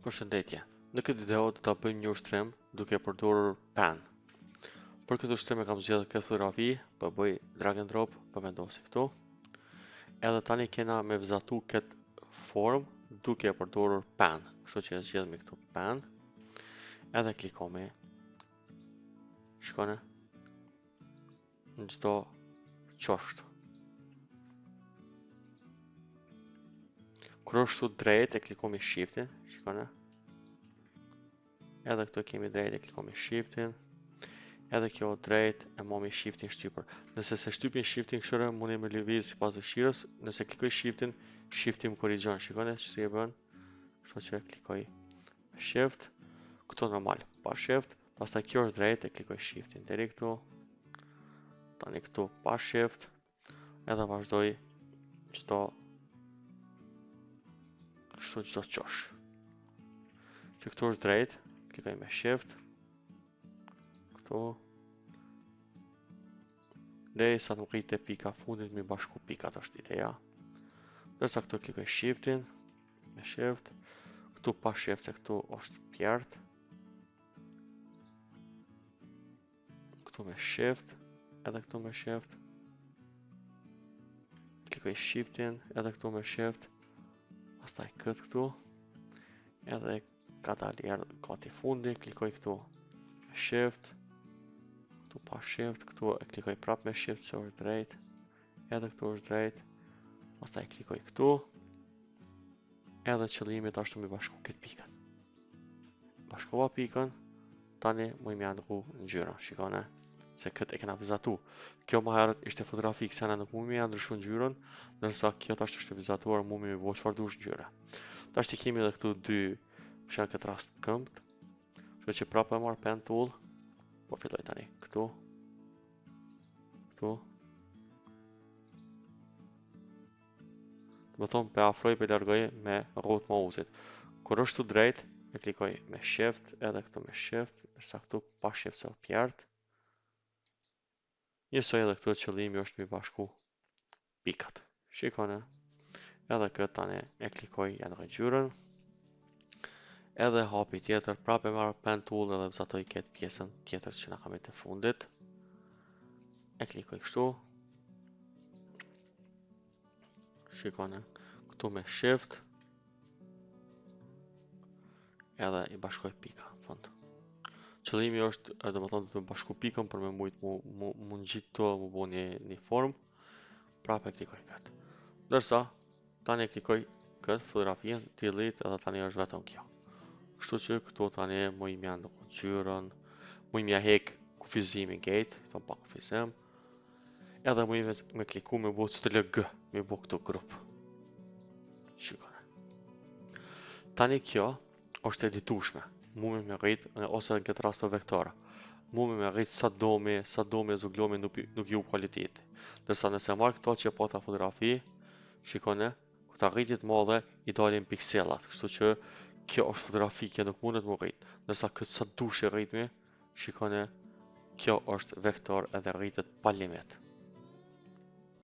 Përshëndetje. Në këtë video do ta bëjmë një ushtrim duke përdorur pen. Për këtë ushtrim e kam zgjedhur këtë fotografi, po bëj drag and drop, po vendosi këtu. Edhe tani kena me vizatu këtë formë duke përdorur pen. Kështu që e zgjedhmi këtu pen. Edhe klikojmë. Shikoni. Në çdo qosht. Kur është drejt e klikojmë shiftin, shikoni. Edhe këtu kemi drejt e klikojmë shiftin. Edhe kjo drejt e momi shiftin shtypër. Nëse se shtypin shiftin këshire, mundi me lëviz sipas dëshirës. Nëse klikoj shiftin, shifti më korrigjon. Shikoni ç'si e bën. Kështu që klikoj shift. Këtu normal, pa shift. Pastaj kjo është drejt e klikoj shiftin deri këtu. Tani këtu pa shift. Edhe vazhdoj çdo qosh. Që këtu është drejt, klikoj me shift. Këtu. Deri sa nuk rritet pika fundit me bashku pikat është ideja. Ndërsa këtu klikoj shiftin me shift. Këtu pa shift se këtu është pjert. Këtu me shift, edhe këtu me shift. Klikoj shiftin, edhe këtu me shift. Pastaj këtë këtu. Edhe ka dalë gati fundi, klikoj këtu me shift. Këtu pa shift, këtu e klikoj prap me shift se është drejt. Edhe këtu është drejt. Pastaj klikoj këtu. Edhe qëllimi është me bashku këtë pikën. Bashkova pikën, tani më i ndrru ngjyrën, shikoni. Se këtë e kena vizatu. Kjo më herët ishte fotografi kësena nuk mu me ndryshu ngjyrën, ndërsa kjo tash është vizatuar mu me bo çfarë dush ngjyra. Tash të kemi edhe këtu dy, për shembull këtë rast këmbët. Kështu që prapë e marr pen tool, po filloj tani këtu. Këtu. Do të thonë pe afroj pe largoj me rrotë mouse-it. Kur është tu drejt, e klikoj me shift, edhe këtu me shift, ndërsa këtu pa shift se pjert. Njësoj edhe këtu qëllimi është me bashku pikat. Shikone. Edhe këtë tani e klikoj edhe ngjyrën. Edhe hapi tjetër, prapë marr pen tool edhe vizatoj këtë pjesën tjetër që na kemi të fundit. E klikoj kështu. Shikone. Këtu me shift. Edhe i bashkoj pika në fund. Qëllimi është, domethënë të bashku pikën për me mujt mu ngjit këto, mu bo një formë. Prapë e klikoj këtë. Ndërsa, tani e klikoj këtë fotografien, delete edhe tani është vetëm kjo. Kështu që këtu tani mu i mja ndërru ngjyrën, mu i mja hek kufizimin gate, këto pa kufizim. Edhe mu i me kliku me bo CTRL-G, me bo këtu grup. Shikone. Tani kjo është editueshme. Mumi me rrit, ose në këtë rast të vektora. Mumi me rrit sa domi, zuglomi nuk ju kualiteti. Dërsa nëse marrë këto që po ta fotografi, shikone, këta rritjet madhe i dalin pikselat. Kështu që kjo është fotografi, kjo nuk mundet më rrit. Dërsa këtë sa dush e rritmi, shikone, kjo është vektor edhe rritet pa limit.